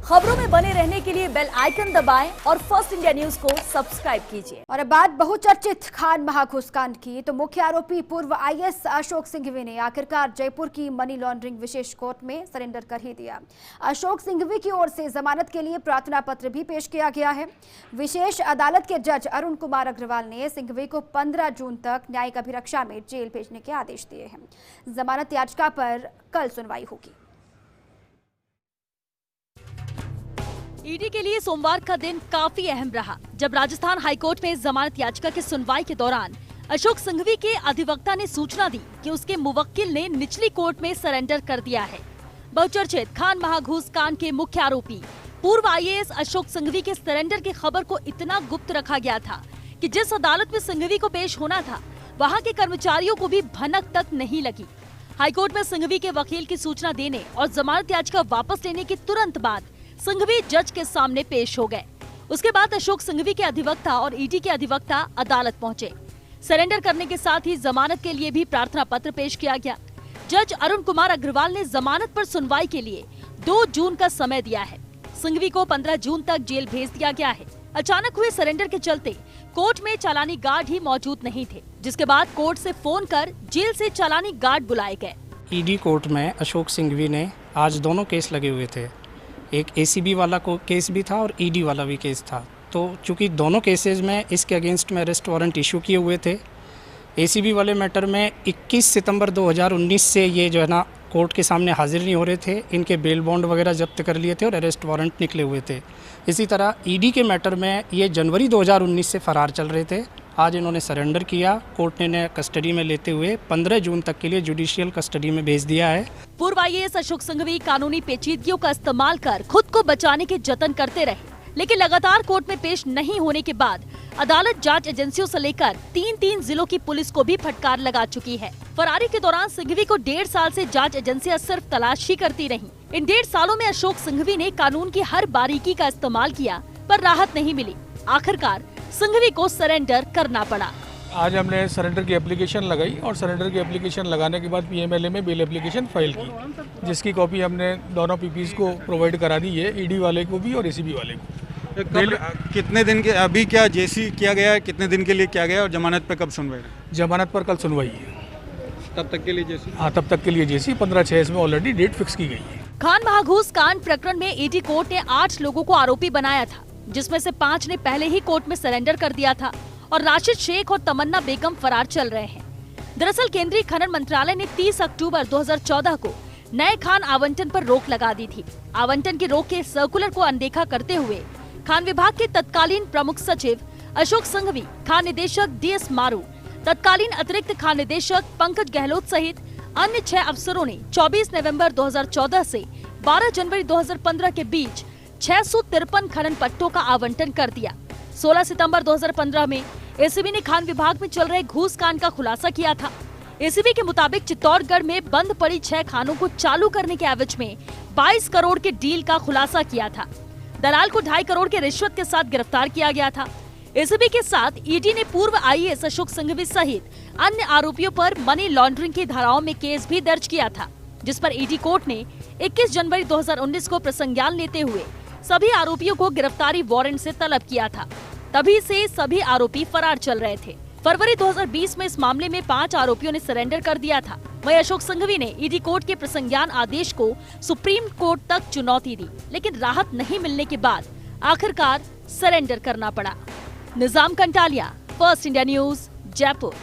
खबरों में बने रहने के लिए बेल आइकन दबाएं और फर्स्ट इंडिया न्यूज को सब्सक्राइब कीजिए। और अब बात बहुचर्चित खान महाघूस कांड की, तो मुख्य आरोपी पूर्व आईएएस अशोक सिंघवी ने आखिरकार जयपुर की मनी लॉन्ड्रिंग विशेष कोर्ट में सरेंडर कर ही दिया। अशोक सिंघवी की ओर से जमानत के लिए प्रार्थना पत्र भी पेश किया गया है। विशेष अदालत के जज अरुण कुमार अग्रवाल ने सिंघवी को 15 जून तक न्यायिक अभिरक्षा में जेल भेजने के आदेश दिए हैं। जमानत याचिका पर कल सुनवाई होगी। ईडी के लिए सोमवार का दिन काफी अहम रहा, जब राजस्थान हाईकोर्ट में जमानत याचिका की सुनवाई के दौरान अशोक सिंघवी के अधिवक्ता ने सूचना दी कि उसके मुवक्किल ने निचली कोर्ट में सरेंडर कर दिया है। बहुचर्चित खान महाघूस कांड के मुख्य आरोपी पूर्व आईएएस अशोक सिंघवी के सरेंडर की खबर को इतना गुप्त रखा गया था कि जिस अदालत में सिंघवी को पेश होना था, वहां के कर्मचारियों को भी भनक तक नहीं लगी। हाईकोर्ट में सिंघवी के वकील की सूचना देने और जमानत याचिका वापस लेने के तुरंत बाद सिंघवी जज के सामने पेश हो गए। उसके बाद अशोक सिंघवी के अधिवक्ता और ईडी के अधिवक्ता अदालत पहुंचे। सरेंडर करने के साथ ही जमानत के लिए भी प्रार्थना पत्र पेश किया गया। जज अरुण कुमार अग्रवाल ने जमानत पर सुनवाई के लिए 2 जून का समय दिया है। सिंघवी को 15 जून तक जेल भेज दिया गया है। अचानक हुए सरेंडर के चलते कोर्ट में चालानी गार्ड ही मौजूद नहीं थे, जिसके बाद कोर्ट से फोन कर जेल से चालानी गार्ड बुलाए गए। ईडी कोर्ट में अशोक सिंघवी ने आज दोनों केस लगे हुए थे। एक एसीबी वाला को केस भी था और ईडी वाला भी केस था। तो चूंकि दोनों केसेस में इसके अगेंस्ट में अरेस्ट वारंट इशू किए हुए थे। एसीबी वाले मैटर में 21 सितंबर 2019 से ये जो है ना कोर्ट के सामने हाजिर नहीं हो रहे थे। इनके बेल बॉन्ड वगैरह जब्त कर लिए थे और अरेस्ट वारंट निकले हुए थे। इसी तरह ईडी के मैटर में ये जनवरी 2019 से फरार चल रहे थे। आज इन्होंने सरेंडर किया। कोर्ट ने इन्हें कस्टडी में लेते हुए 15 जून तक के लिए जुडिशियल कस्टडी में भेज दिया है। पूर्व आईएएस अशोक सिंघवी कानूनी पेचीदगियों का इस्तेमाल कर खुद को बचाने के जतन करते रहे, लेकिन लगातार कोर्ट में पेश नहीं होने के बाद अदालत जांच एजेंसियों से लेकर 3 जिलों की पुलिस को भी फटकार लगा चुकी है। फरारी के दौरान सिंघवी को 1.5 साल से जांच एजेंसियां सिर्फ तलाश ही करती रहीं। इन 1.5 सालों में अशोक सिंघवी ने कानून की हर बारीकी का इस्तेमाल किया, पर राहत नहीं मिली। आखिरकार सिंघवी को सरेंडर करना पड़ा। आज हमने सरेंडर की एप्लीकेशन लगाई और सरेंडर की एप्लीकेशन लगाने के बाद पीएमएलए में बेल एप्लीकेशन फाइल की, जिसकी कॉपी हमने दोनों पीपीज को प्रोवाइड करा दी है, ईडी वाले को भी और एसीबी वाले को। कितने दिन के अभी क्या जेसी किया गया है, कितने दिन के लिए किया गया है और जमानत पे कब सुनवाई? जमानत पर कल सुनवाई है। तब तक के लिए जेसी? हाँ, तब तक के लिए जेसी 15/6 में ऑलरेडी डेट फिक्स की गई है। खान महाघूस कांड प्रकरण में ईडी कोर्ट ने 8 लोगों को आरोपी बनाया था, जिसमें से 5 ने पहले ही कोर्ट में सरेंडर कर दिया था और राशिद शेख और तमन्ना बेगम फरार चल रहे हैं। दरअसल केंद्रीय खनन मंत्रालय ने 30 अक्टूबर 2014 को नए खान आवंटन पर रोक लगा दी थी। आवंटन की रोक के सर्कुलर को अनदेखा करते हुए खान विभाग के तत्कालीन प्रमुख सचिव अशोक सिंघवी, खान निदेशक डीएस मारू, तत्कालीन अतिरिक्त खान निदेशक पंकज गहलोत सहित अन्य 6 अफसरों ने 24 नवंबर 2014 से 12 जनवरी 2015 के बीच 653 खनन पट्टों का आवंटन कर दिया। 16 सितंबर 2015 में एसीबी ने खान विभाग में चल रहे घूस कांड का खुलासा किया था। एसीबी के मुताबिक चित्तौड़गढ़ में बंद पड़ी 6 खानों को चालू करने के एवज में 22 करोड़ के डील का खुलासा किया था। दलाल को 2.5 करोड़ के रिश्वत के साथ गिरफ्तार किया गया था। एसीबी के साथ ईडी ने पूर्व आईएएस अशोक सिंघवी सहित अन्य आरोपियों पर मनी लॉन्ड्रिंग की धाराओं में केस भी दर्ज किया था, जिस पर ईडी कोर्ट ने 21 जनवरी 2019 को प्रसंज्ञान लेते हुए सभी आरोपियों को गिरफ्तारी वारंट से तलब किया था। तभी से सभी आरोपी फरार चल रहे थे। फरवरी 2020 में इस मामले में 5 आरोपियों ने सरेंडर कर दिया था। वहीं अशोक सिंघवी ने ईडी कोर्ट के प्रसंज्ञान आदेश को सुप्रीम कोर्ट तक चुनौती दी, लेकिन राहत नहीं मिलने के बाद आखिरकार सरेंडर करना पड़ा। Nizam Kantalia, first India news, Jaipur.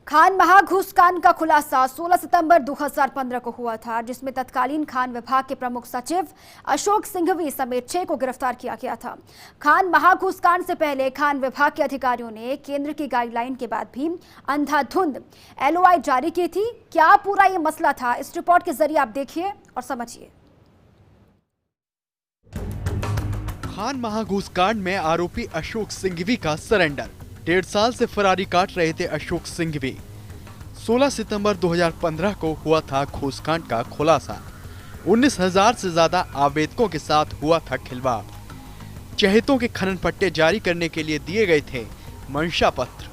खान महाघूस कांड का खुलासा 16 सितंबर 2015 को हुआ था, जिसमें तत्कालीन खान विभाग के प्रमुख सचिव अशोक सिंघवी समेत 6 को गिरफ्तार किया गया था। खान महाघूस कांड से पहले खान विभाग के अधिकारियों ने केंद्र की गाइडलाइन के बाद भी अंधाधुंध एलओआई जारी की थी। क्या पूरा ये मसला था, इस रिपोर्ट के जरिए आप देखिए और समझिए। खान महाघूस कांड में आरोपी अशोक सिंघवी का सरेंडर। 1.5 साल से फरारी काट रहे थे अशोक सिंघवी। 16 सितंबर 2015 को हुआ था घूसकांड का खुलासा। 19,000 से ज्यादा आवेदकों के साथ हुआ था खिलवाड़। चहेतों के खनन पट्टे जारी करने के लिए दिए गए थे मंशा पत्र।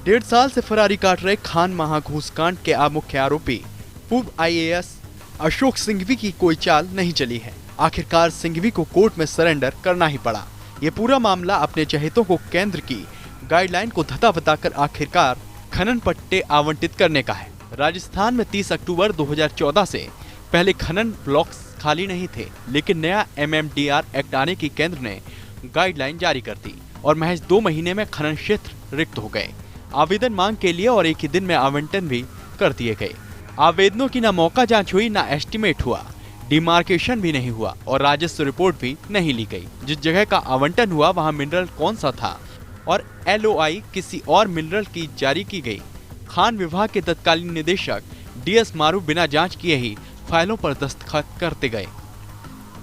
1.5 साल से फरारी काट रहे खान महाघूस कांड के मुख्य आरोपी पूर्व आईएएस अशोक सिंघवी की कोई चाल नहीं चली है। आखिरकार सिंघवी को कोर्ट में सरेंडर करना ही पड़ा। ये पूरा मामला अपने चहेतों को केंद्र की गाइडलाइन को धता बताकर आखिरकार खनन पट्टे आवंटित करने का है। राजस्थान में 30 अक्टूबर 2014 से पहले खनन ब्लॉक्स खाली नहीं थे, लेकिन नया MMDR एक्ट आने की केंद्र ने गाइडलाइन जारी कर दी और महज 2 महीने में खनन क्षेत्र रिक्त हो गए। आवेदन मांग के लिए और एक ही दिन में आवंटन भी कर दिए गए। आवेदनों की न मौका जांच हुई, न एस्टीमेट हुआ, डिमार्केशन भी नहीं हुआ और राजस्व रिपोर्ट भी नहीं ली गई। जिस जगह का आवंटन हुआ वहां मिनरल कौन सा था और LOI किसी और मिनरल की जारी की गई। खान विभाग के तत्कालीन निदेशक DS मारू बिना जांच किए ही फाइलों पर दस्तखत करते गए।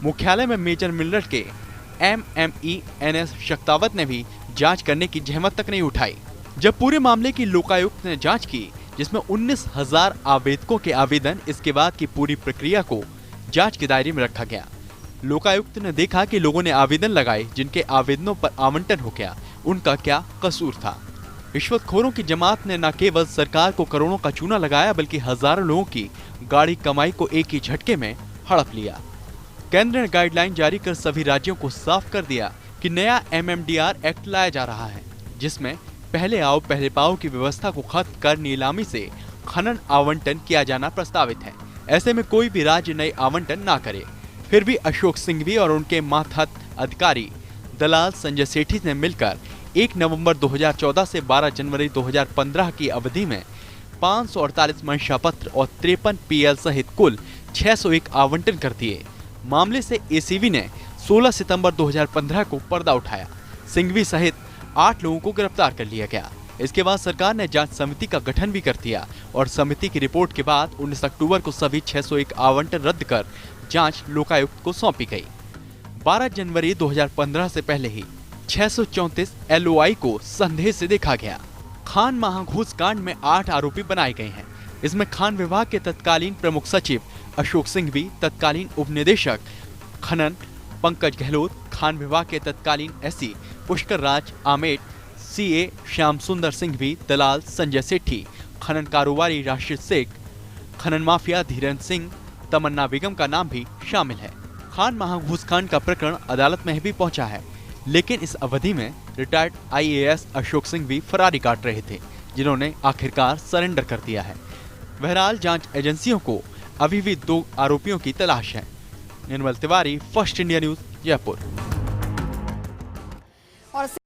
मुख्यालय में मेजर मिनरल के MME NS शक्तावत ने भी जांच करने की जहमत तक नहीं उठाई। जब पूरे मामले की लोकायुक्त ने जांच की, जिसमें 19,000 आवेदकों के आवेदन, इसके बाद की पूरी प्रक्रिया को जांच के दायरे में रखा गया। लोकायुक्त ने देखा कि लोगों ने आवेदन लगाए, जिनके आवेदनों पर आवंटन हो गया, उनका क्या कसूर था। रिश्वतखोरों की जमात ने न केवल सरकार को करोड़ों का चूना लगाया, बल्कि हजारों लोगों की गाढ़ी कमाई को एक ही झटके में हड़प लिया। केंद्र ने गाइडलाइन जारी कर सभी राज्यों को साफ कर दिया कि नया MMDR एक्ट लाया जा रहा है, जिसमें पहले आओ पहले पाओ की व्यवस्था को खत्म कर नीलामी से खनन आवंटन किया जाना प्रस्तावित है। ऐसे में कोई भी राज्य नए आवंटन ना करे। फिर भी अशोक सिंघवी और उनके मातहत अधिकारी दलाल संजय सेठी ने मिलकर 1 नवंबर 2014 से 12 जनवरी 2015 की अवधि में 548 मंशा पत्र और 53 PL सहित कुल 601 आवंटन कर दिए। मामले से ACB ने 16 सितंबर 2015 को पर्दा उठाया। सिंघवी सहित 8 लोगों को गिरफ्तार कर लिया गया। इसके बाद सरकार ने जांच समिति का गठन भी कर दिया और समिति की रिपोर्ट के बाद 19 अक्टूबर को सभी 601 आवंटन रद्द कर जांच लोकायुक्त को सौंपी गई। 12 जनवरी 2015 से पहले ही 634 LOI को संदेह से देखा गया। खान महाघूस कांड में 8 आरोपी बनाए गए हैं। इसमें खान विभाग के तत्कालीन प्रमुख सचिव अशोक सिंघवी, तत्कालीन उप निदेशक खनन पंकज गहलोत, खान विभाग के तत्कालीन SC पुष्कर राज आमेट, CA श्याम सुंदर सिंघवी, दलाल संजय सेठी, खनन कारोबारी राशिद शेख, खनन माफिया धीरेन्द्र सिंह, तमन्ना बेगम का नाम भी शामिल है। खान महाघूस कांड का प्रकरण अदालत में भी पहुंचा है, लेकिन इस अवधि में retired IAS Ashok Singhvi Ferrari काट रहे थे, जिन्होंने आखिरकार सरेंडर कर दिया है। बहरहाल जांच एजेंसियों को अभी भी 2 आरोपियों की तलाश है। Nirmal Tiwari, first India news, Jaipur.